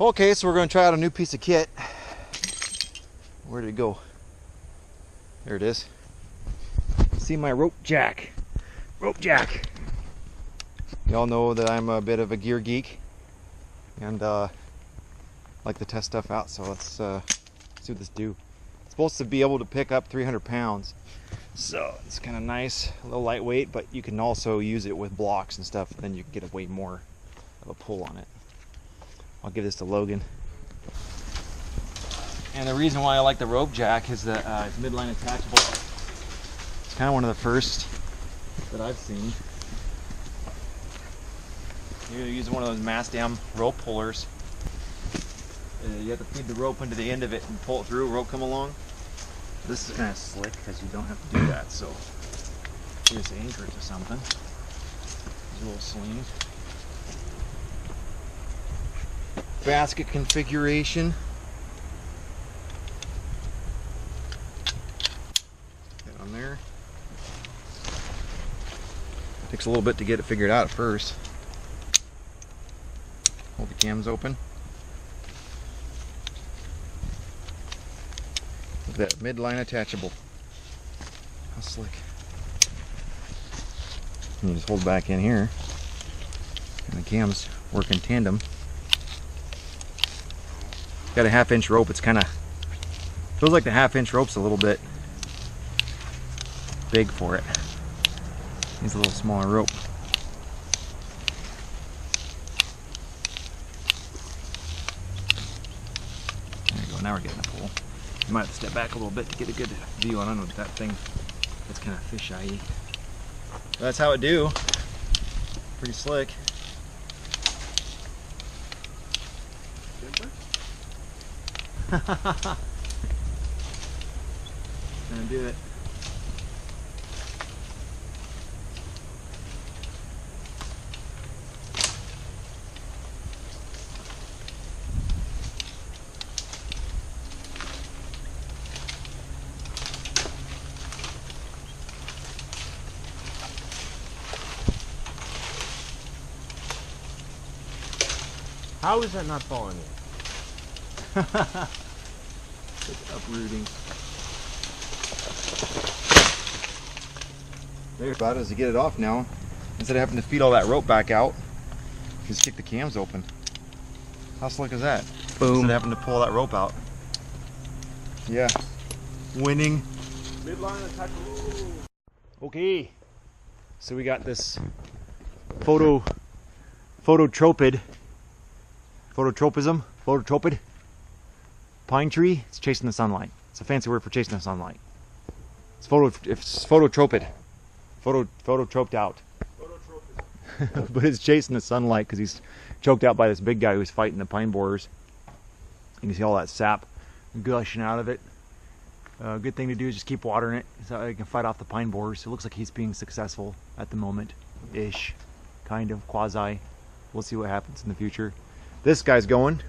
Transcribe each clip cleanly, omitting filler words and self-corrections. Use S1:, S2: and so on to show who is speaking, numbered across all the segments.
S1: Okay, so we're going to try out a new piece of kit. Where did it go? There it is. CMI Rope Jack. Rope Jack. Y'all know that I'm a bit of a gear geek and like to test stuff out, so let's see what this do. It's supposed to be able to pick up 300 pounds, so it's kind of nice, a little lightweight, but you can also use it with blocks and stuff, and then you can get a way more of a pull on it. I'll give this to Logan. And the reason why I like the Rope Jack is that it's midline attachable. It's kind of one of the first that I've seen. You're using one of those mass dam rope pullers. You have to feed the rope into the end of it and pull it through, rope come along. This is kind of slick because you don't have to do that, so you just anchor it to something. There's a little sling. Basket configuration. Get on there. Takes a little bit to get it figured out at first. Hold the cams open. Look at that, midline attachable. How slick. And you just hold back in here, and the cams work in tandem. Got a 1/2 inch rope. It's kind of feels like the 1/2 inch rope's a little bit big for it. Needs a little smaller rope. There you go. Now we're getting a pull. You might have to step back a little bit to get a good view on that thing. It's kind of fish-eye. That's how it do. Pretty slick. Gonna do it.
S2: How is that not falling in?
S1: It's uprooting. There's about it as you get it off now. Instead of having to feed all that rope back out, just kick the cams open. How slick is that? Boom. Instead of having to pull that rope out. Yeah. Winning.
S2: Midline attachable.
S1: Okay. So we got this phototropid pine tree. It's chasing the sunlight. It's a fancy word for chasing the sunlight. It's phototroped. Phototroped out. But it's chasing the sunlight because he's choked out by this big guy who's fighting the pine borers. You can see all that sap gushing out of it. Good thing to do is just keep watering it so it can fight off the pine borers. It looks like he's being successful at the moment-ish, kind of, quasi. We'll see what happens in the future. This guy's going.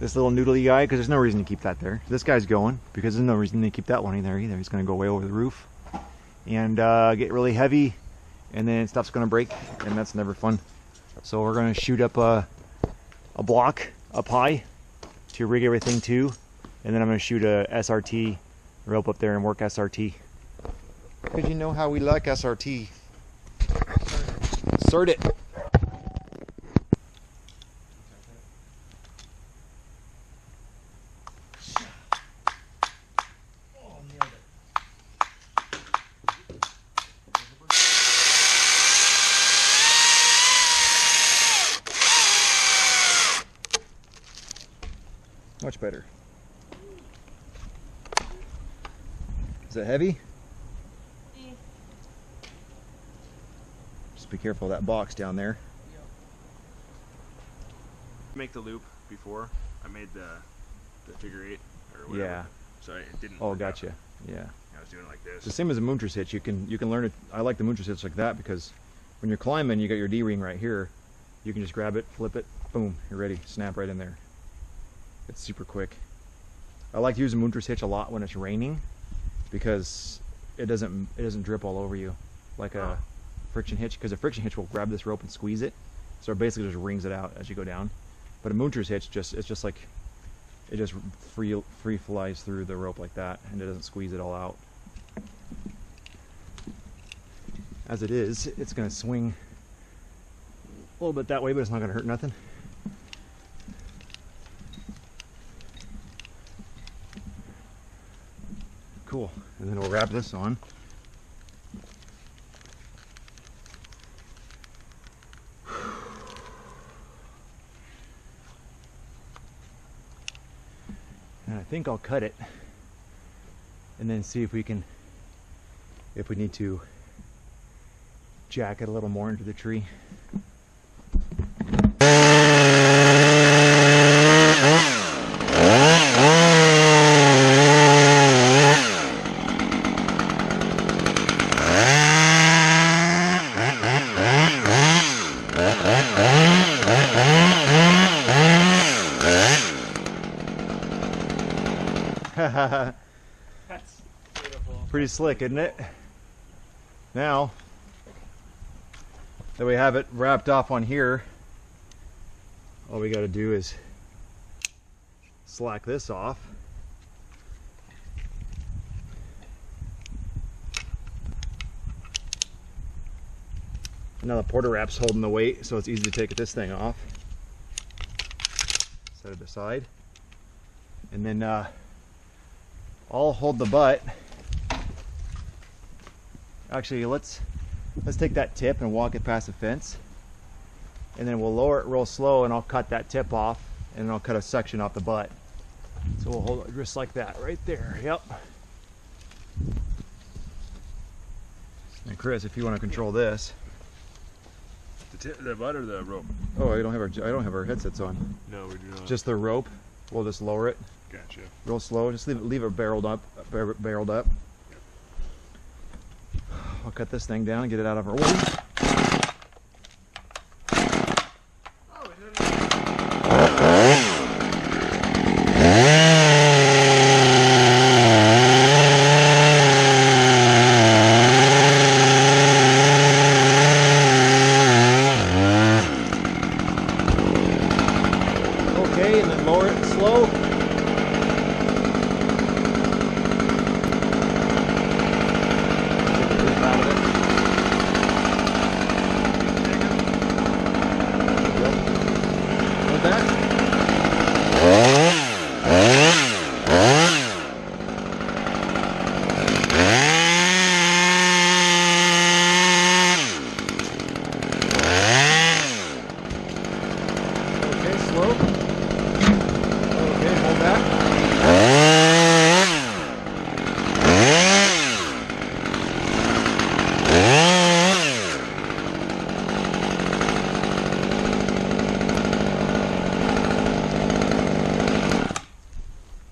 S1: This little noodly guy, because there's no reason to keep that there. This guy's going because there's no reason to keep that one in there either. He's going to go way over the roof and get really heavy, and then stuff's going to break, and that's never fun. So we're going to shoot up a block up high to rig everything to, and then I'm going to shoot a SRT rope up there and work SRT. Because you know how we like SRT. Insert it. Much better. Is it heavy? Just be careful of that box down there.
S2: Make the loop before I made the figure 8 or whatever.
S1: Yeah.
S2: So it didn't.
S1: Oh, gotcha. Yeah.
S2: I was doing it like this.
S1: It's the same as a moontress hitch. You can learn it. I like the moontress hitch like that because when you're climbing, you got your D-ring right here. You can just grab it, flip it, boom, you're ready. Snap right in there. It's super quick. I like to use a moontress hitch a lot when it's raining because it doesn't drip all over you like a friction hitch, because a friction hitch will grab this rope and squeeze it, so it basically just wrings it out as you go down. But a Moonter's hitch it's just like it just free flies through the rope like that, and it doesn't squeeze it all out. As it is, it's going to swing a little bit that way, but it's not going to hurt nothing. Cool. And then we'll wrap this on. And I think I'll cut it and then see if we need to jack it a little more into the tree.
S2: That's beautiful.
S1: Pretty slick, isn't it? Now that we have it wrapped off on here, all we got to do is slack this off. Now the porter wrap's holding the weight, so it's easy to take this thing off. Set it aside. And then I'll hold the butt. Actually, let's take that tip and walk it past the fence, and then we'll lower it real slow, and I'll cut that tip off, and then I'll cut a section off the butt. So we'll hold it just like that right there. Yep. And Chris, if you want to control this.
S2: The butt or the rope?
S1: Oh, I don't have our headsets on.
S2: No, we do not.
S1: Just the rope. We'll just lower it.
S2: Gotcha.
S1: Real slow. Just leave it barreled up. Barreled up. I'll cut this thing down and get it out of our way. Okay, and then lower it slow.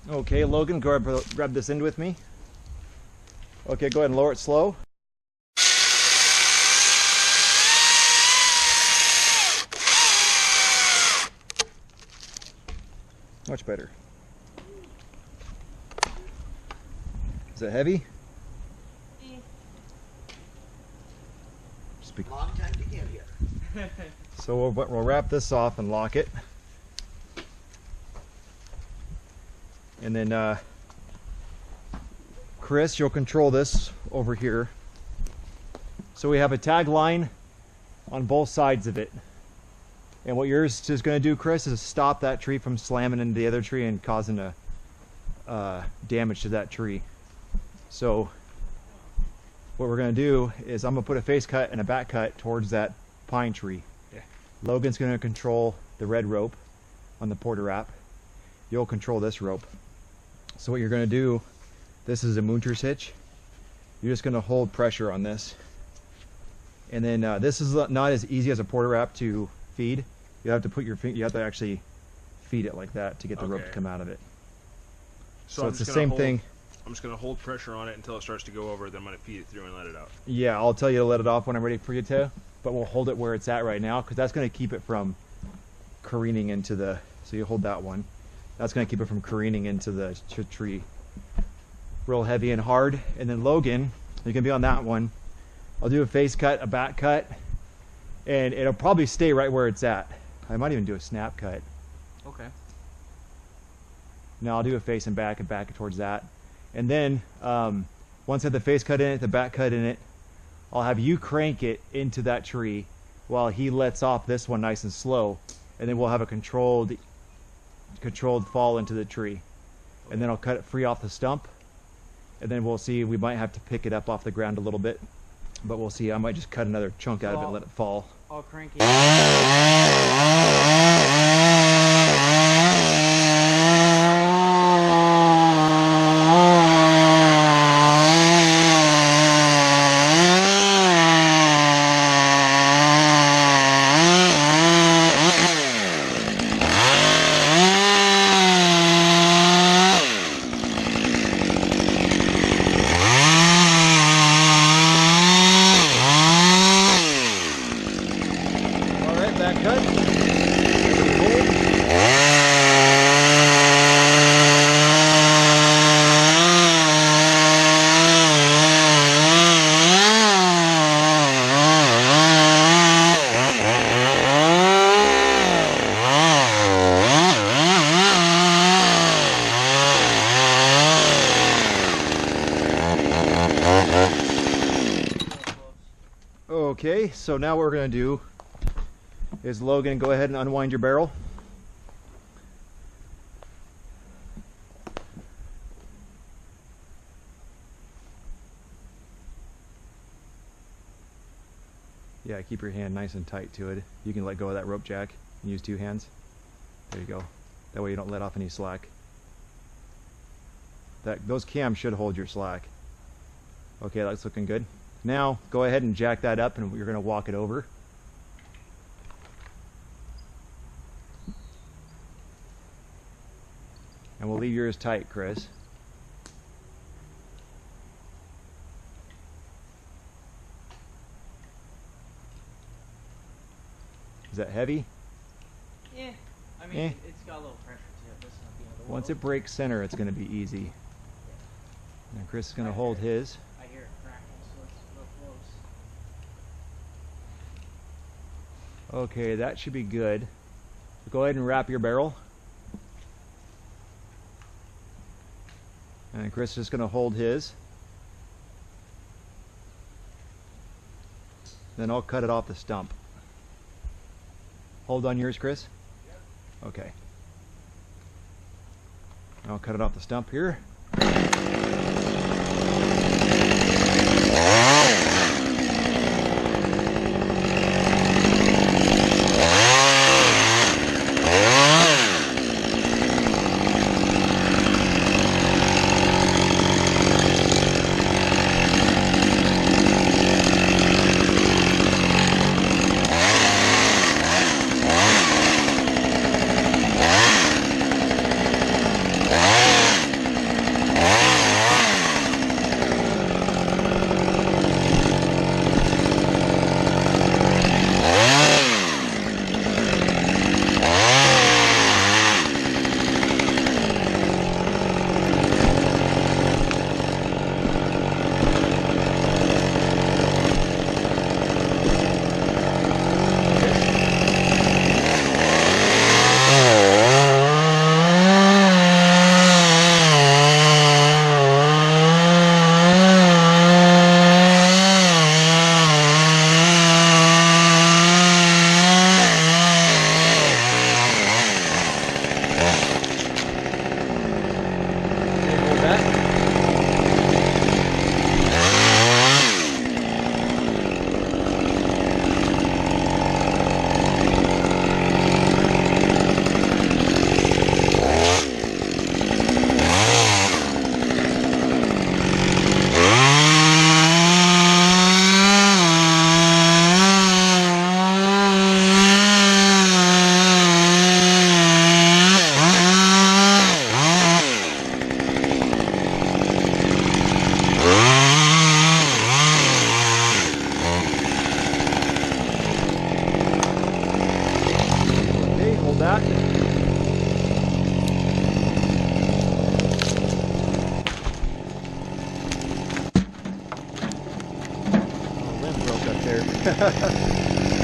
S1: Okay, Logan, grab this end with me. Okay, go ahead and lower it slow. Much better. Is it heavy?
S3: Long time to get here.
S1: So we'll wrap this off and lock it. And then Chris, you'll control this over here. So we have a tag line on both sides of it. And what yours is going to do, Chris, is stop that tree from slamming into the other tree and causing damage to that tree. So what we're going to do is I'm going to put a face cut and a back cut towards that pine tree.
S2: Yeah.
S1: Logan's going to control the red rope on the porter wrap. You'll control this rope. So what you're going to do, this is a Moonter's hitch. You're just going to hold pressure on this. And then this is not as easy as a porter wrap to feed. You have to put your finger, you have to actually feed it like that to get the rope to come out of it. So it's the same thing.
S2: I'm just going to hold pressure on it until it starts to go over, then I'm going to feed it through and let it out.
S1: Yeah, I'll tell you to let it off when I'm ready for you to, but we'll hold it where it's at right now because that's going to keep it from careening into the, so you hold that one. That's going to keep it from careening into the tree. Real heavy and hard. And then Logan, you can be on that one. I'll do a face cut, a back cut, and it'll probably stay right where it's at. I might even do a snap cut.
S4: Okay.
S1: Now I'll do a face and back towards that. And then once I have the face cut in it, the back cut in it, I'll have you crank it into that tree while he lets off this one nice and slow. And then we'll have a controlled fall into the tree. And then I'll cut it free off the stump. And then we'll see, we might have to pick it up off the ground a little bit. But we'll see, I might just cut another chunk out of it and let it fall.
S4: I'll crank it.
S1: Okay, so now what we're going to do is, Logan, go ahead and unwind your barrel. Yeah, keep your hand nice and tight to it. You can let go of that rope jack and use 2 hands. There you go. That way you don't let off any slack. Those cams should hold your slack. Okay, that's looking good. Now, go ahead and jack that up, and you're going to walk it over. And we'll leave yours tight, Chris. Is that heavy?
S4: Yeah. I mean, it's got a little pressure to it. This is not the end of the world.
S1: Once it breaks center, it's going to be easy. And Chris is going to hold his.
S4: I hear it crackle, so it's real close.
S1: Okay, that should be good. Go ahead and wrap your barrel. And Chris is just going to hold his. Then I'll cut it off the stump. Hold on yours, Chris? Yep. Okay. I'll cut it off the stump here.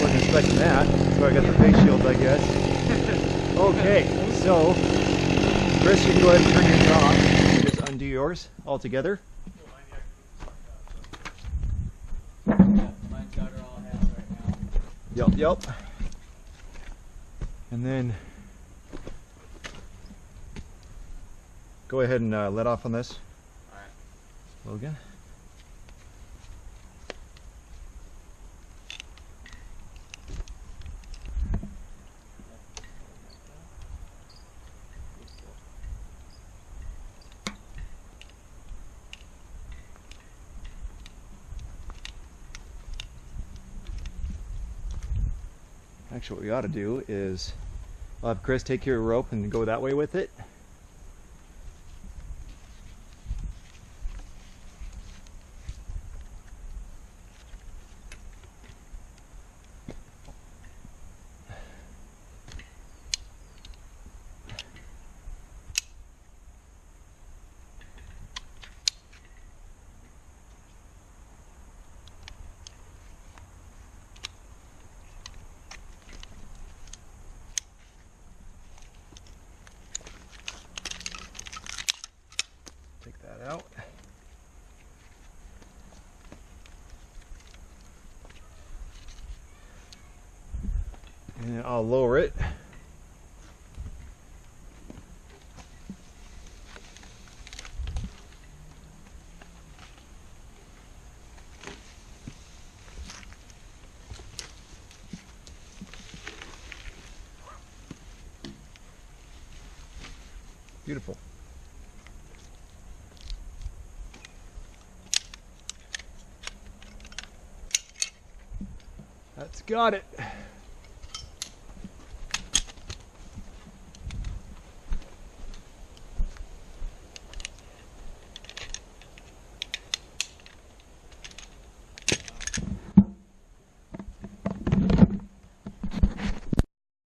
S1: Wasn't expecting that. That's why I got the face shield, I guess. Okay. So, Chris, you can go ahead and turn yours off. You just undo yours altogether.
S4: Yeah, mine's got her all halves right now.
S1: Yep. And then go ahead and let off on this.
S2: Alright.
S1: Logan. Actually, what we ought to do is I'll have Chris take your rope and go that way with it. Take that out. And I'll lower it. Beautiful. That's got it.